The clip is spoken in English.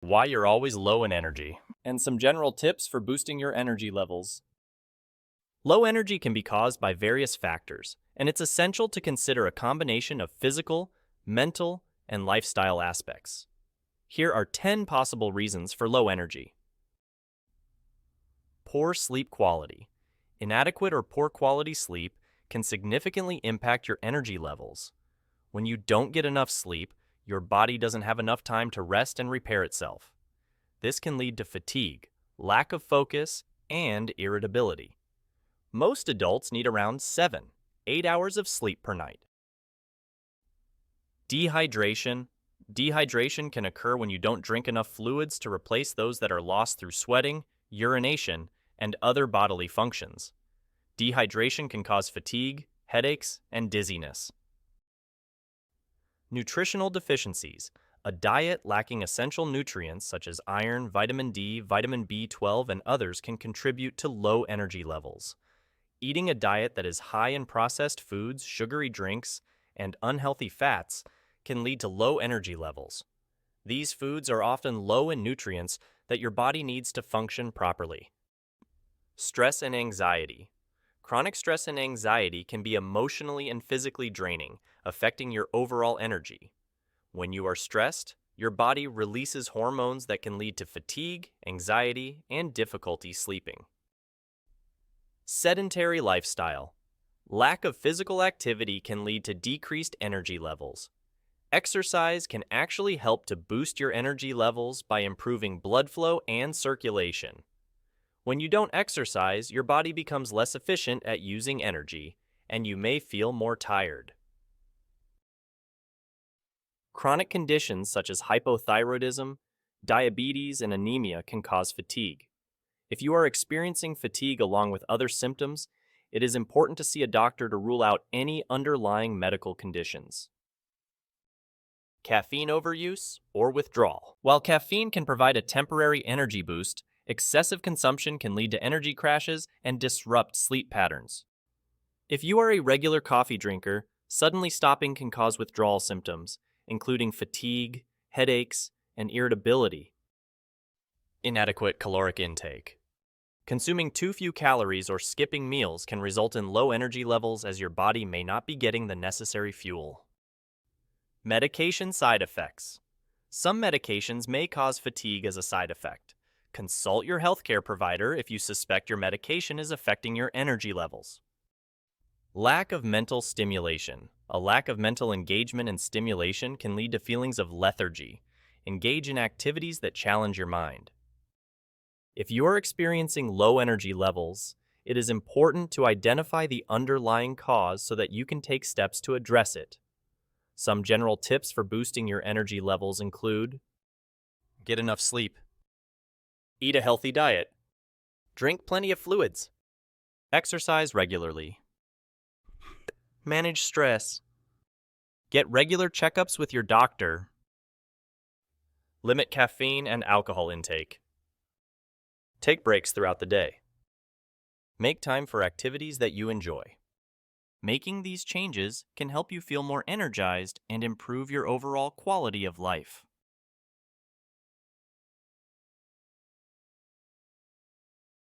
why you're always low in energy, and some general tips for boosting your energy levels. Low energy can be caused by various factors, and it's essential to consider a combination of physical, mental, and lifestyle aspects. Here are 10 possible reasons for low energy. Poor sleep quality. Inadequate or poor quality sleep can significantly impact your energy levels. When you don't get enough sleep, your body doesn't have enough time to rest and repair itself. This can lead to fatigue, lack of focus, and irritability. Most adults need around 7-8 hours of sleep per night. Dehydration. Dehydration can occur when you don't drink enough fluids to replace those that are lost through sweating, urination, and other bodily functions. Dehydration can cause fatigue, headaches, and dizziness. Nutritional deficiencies. A diet lacking essential nutrients such as iron, vitamin D, vitamin B12, and others can contribute to low energy levels. Eating a diet that is high in processed foods, sugary drinks, and unhealthy fats can lead to low energy levels. These foods are often low in nutrients that your body needs to function properly. Stress and anxiety. Chronic stress and anxiety can be emotionally and physically draining, affecting your overall energy. When you are stressed, your body releases hormones that can lead to fatigue, anxiety, and difficulty sleeping. Sedentary lifestyle. Lack of physical activity can lead to decreased energy levels. Exercise can actually help to boost your energy levels by improving blood flow and circulation. When you don't exercise, your body becomes less efficient at using energy, and you may feel more tired. Chronic conditions such as hypothyroidism, diabetes, and anemia can cause fatigue. If you are experiencing fatigue along with other symptoms, it is important to see a doctor to rule out any underlying medical conditions. Caffeine overuse or withdrawal. While caffeine can provide a temporary energy boost, excessive consumption can lead to energy crashes and disrupt sleep patterns. If you are a regular coffee drinker, suddenly stopping can cause withdrawal symptoms, including fatigue, headaches, and irritability. Inadequate caloric intake. Consuming too few calories or skipping meals can result in low energy levels as your body may not be getting the necessary fuel. Medication side effects. Some medications may cause fatigue as a side effect. Consult your healthcare provider if you suspect your medication is affecting your energy levels. Lack of mental stimulation. A lack of mental engagement and stimulation can lead to feelings of lethargy. Engage in activities that challenge your mind. If you are experiencing low energy levels, it is important to identify the underlying cause so that you can take steps to address it. Some general tips for boosting your energy levels include: get enough sleep, eat a healthy diet, drink plenty of fluids, exercise regularly, manage stress, get regular checkups with your doctor, limit caffeine and alcohol intake, take breaks throughout the day, make time for activities that you enjoy. Making these changes can help you feel more energized and improve your overall quality of life.